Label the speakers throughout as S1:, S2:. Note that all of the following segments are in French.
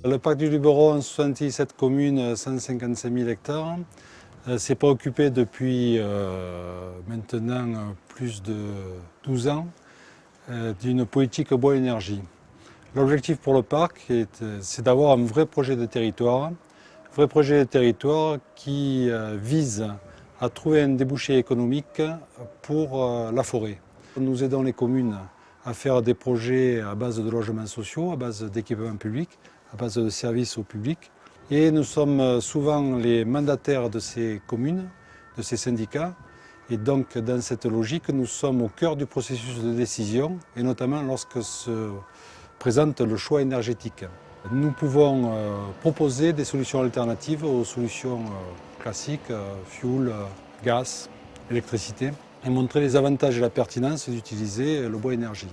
S1: Le parc du Luberon, 77 communes, 155 000 hectares, s'est préoccupé depuis maintenant plus de 12 ans d'une politique bois-énergie. L'objectif pour le parc, c'est d'avoir un vrai projet de territoire qui vise à trouver un débouché économique pour la forêt. Nous aidons les communes à faire des projets à base de logements sociaux, à base d'équipements publics, à base de services au public. Et nous sommes souvent les mandataires de ces communes, de ces syndicats. Et donc, dans cette logique, nous sommes au cœur du processus de décision, et notamment lorsque se présente le choix énergétique. Nous pouvons proposer des solutions alternatives aux solutions classiques, fioul, gaz, électricité, et montrer les avantages et la pertinence d'utiliser le bois énergie.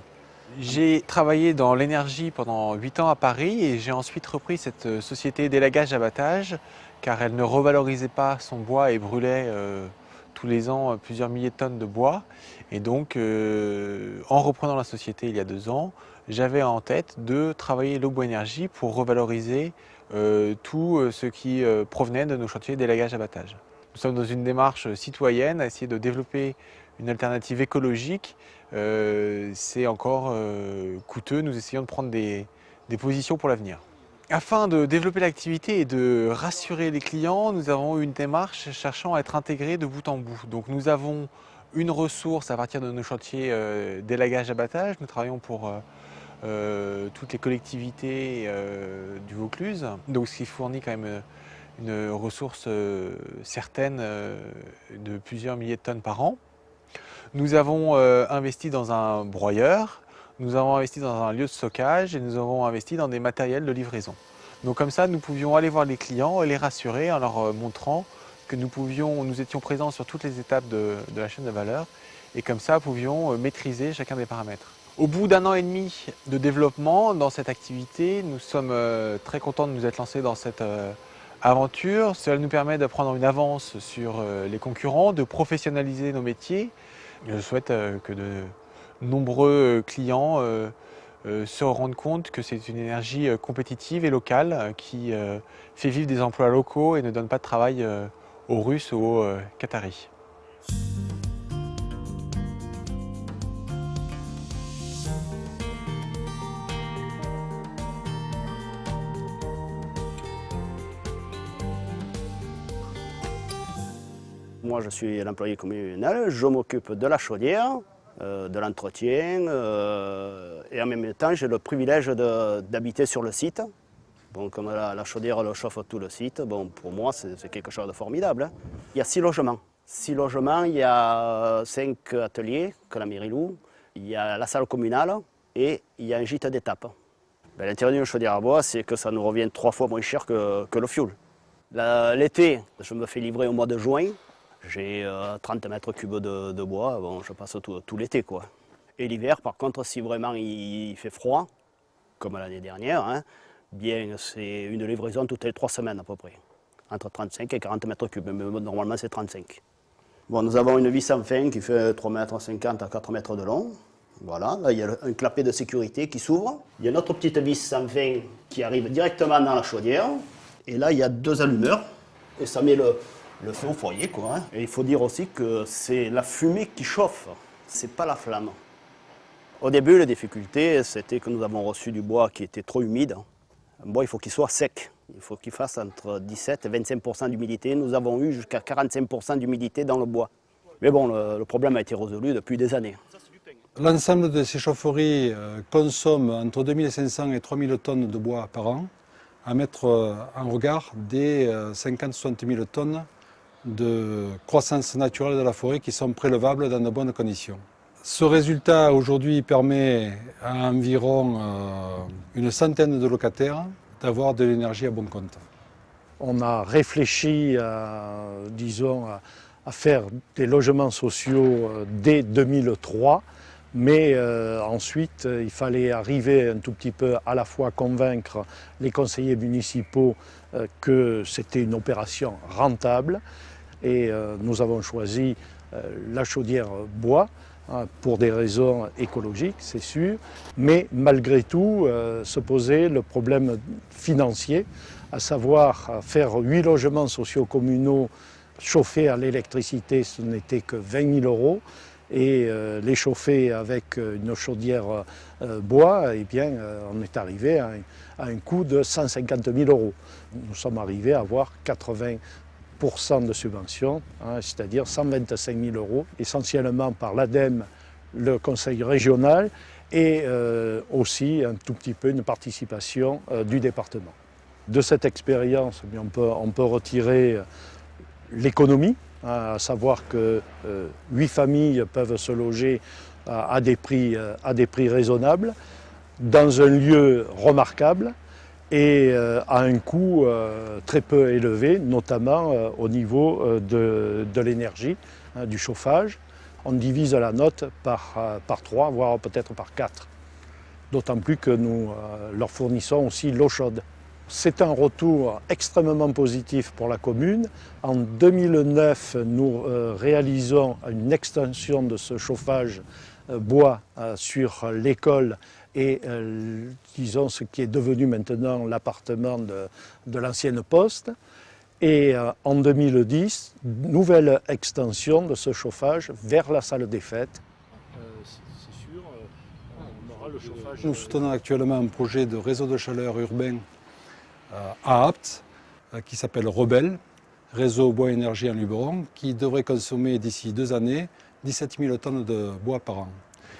S2: J'ai travaillé dans l'énergie pendant 8 ans à Paris et j'ai ensuite repris cette société d'élagage abattage car elle ne revalorisait pas son bois et brûlait tous les ans plusieurs milliers de tonnes de bois. Et donc, en reprenant la société il y a 2 ans, j'avais en tête de travailler le bois énergie pour revaloriser tout ce qui provenait de nos chantiers d'élagage abattage. Nous sommes dans une démarche citoyenne à essayer de développer une alternative écologique. C'est encore coûteux, nous essayons de prendre des positions pour l'avenir. Afin de développer l'activité et de rassurer les clients, nous avons eu une démarche cherchant à être intégrés de bout en bout. Donc nous avons une ressource à partir de nos chantiers d'élagage abattage. Nous travaillons pour toutes les collectivités du Vaucluse, donc ce qui fournit quand même une ressource certaine de plusieurs milliers de tonnes par an. Nous avons investi dans un broyeur, nous avons investi dans un lieu de stockage et nous avons investi dans des matériels de livraison. Donc comme ça, nous pouvions aller voir les clients et les rassurer en leur montrant que nous étions présents sur toutes les étapes de la chaîne de valeur et comme ça, pouvions maîtriser chacun des paramètres. Au bout d'1 an et demi de développement dans cette activité, nous sommes très contents de nous être lancés dans cette aventure. Cela nous permet de prendre une avance sur les concurrents, de professionnaliser nos métiers. Je souhaite que de nombreux clients se rendent compte que c'est une énergie compétitive et locale qui fait vivre des emplois locaux et ne donne pas de travail aux Russes ou aux Qataris.
S3: Moi, je suis l'employé communal, je m'occupe de la chaudière, de l'entretien et en même temps, j'ai le privilège d'habiter sur le site. Bon, comme la chaudière elle chauffe tout le site, bon, pour moi, c'est quelque chose de formidable. Hein. Il y a 6 logements. 6 logements, il y a 5 ateliers que la mairie loue, il y a la salle communale et il y a un gîte d'étape. Ben, l'intérêt d'une chaudière à bois, c'est que ça nous revient 3 fois moins cher que le fioul. L'été, je me fais livrer au mois de juin. J'ai 30 mètres cubes de bois, bon, je passe tout l'été, quoi. Et l'hiver, par contre, si vraiment il fait froid, comme l'année dernière, hein, bien c'est une livraison toutes les 3 semaines à peu près. Entre 35 et 40 mètres cubes, mais normalement c'est 35. Bon, nous avons une vis sans fin qui fait 3,50 m à 4 mètres de long. Voilà, là il y a un clapet de sécurité qui s'ouvre. Il y a une autre petite vis sans fin qui arrive directement dans la chaudière. Et là il y a 2 allumeurs et ça met le feu au foyer, quoi. Hein. Et il faut dire aussi que c'est la fumée qui chauffe, c'est pas la flamme. Au début, la difficulté, c'était que nous avons reçu du bois qui était trop humide. Un bois, il faut qu'il soit sec. Il faut qu'il fasse entre 17 et 25% d'humidité. Nous avons eu jusqu'à 45% d'humidité dans le bois. Mais bon, le problème a été résolu depuis des années.
S1: L'ensemble de ces chaufferies consomme entre 2500 et 3000 tonnes de bois par an, à mettre en regard des 50-60 000 tonnes de croissance naturelle de la forêt qui sont prélevables dans de bonnes conditions. Ce résultat aujourd'hui permet à environ une centaine de locataires d'avoir de l'énergie à bon compte.
S4: On a réfléchi disons, à faire des logements sociaux dès 2003, mais ensuite il fallait arriver un tout petit peu à la fois convaincre les conseillers municipaux que c'était une opération rentable. Et nous avons choisi la chaudière bois pour des raisons écologiques, c'est sûr, mais malgré tout se posait le problème financier, à savoir faire 8 logements sociaux-communaux chauffés à l'électricité, ce n'était que 20 000 €, et les chauffer avec une chaudière bois, eh bien, on est arrivé à un coût de 150 000 €. Nous sommes arrivés à avoir 80% de subventions, c'est-à-dire 125 000 €, essentiellement par l'ADEME, le conseil régional et aussi un tout petit peu une participation du département. De cette expérience, on peut retirer l'économie, à savoir que 8 familles peuvent se loger à des prix raisonnables, dans un lieu remarquable et à un coût très peu élevé, notamment au niveau de l'énergie, du chauffage. On divise la note par 3, voire peut-être par 4. D'autant plus que nous leur fournissons aussi l'eau chaude. C'est un retour extrêmement positif pour la commune. En 2009, nous réalisons une extension de ce chauffage bois sur l'école et disons ce qui est devenu maintenant l'appartement de l'ancienne poste. Et en 2010, nouvelle extension de ce chauffage vers la salle des fêtes. C'est sûr, on aura le chauffage.
S1: Nous soutenons actuellement un projet de réseau de chaleur urbain à Apt, qui s'appelle Rebelle, réseau bois énergie en Luberon, qui devrait consommer d'ici 2 années 17 000 tonnes de bois par an.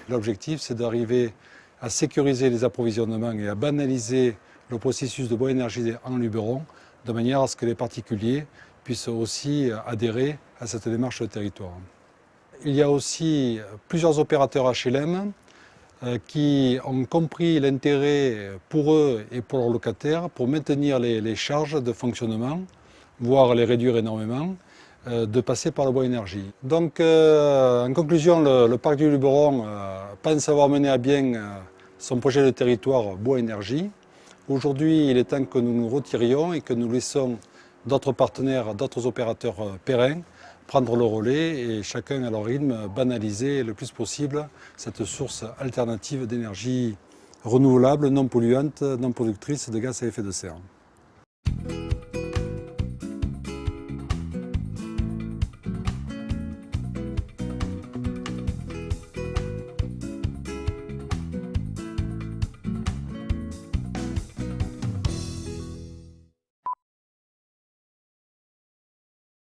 S1: L'objectif, c'est d'arriver à sécuriser les approvisionnements et à banaliser le processus de bois énergie en Luberon, de manière à ce que les particuliers puissent aussi adhérer à cette démarche de territoire. Il y a aussi plusieurs opérateurs HLM qui ont compris l'intérêt pour eux et pour leurs locataires pour maintenir les charges de fonctionnement, voire les réduire énormément, de passer par le bois énergie. Donc en conclusion, le parc du Luberon pense avoir mené à bien son projet de territoire bois énergie. Aujourd'hui, il est temps que nous nous retirions et que nous laissons d'autres partenaires, d'autres opérateurs pérennes prendre le relais et chacun à leur rythme banaliser le plus possible cette source alternative d'énergie renouvelable, non polluante, non productrice de gaz à effet de serre.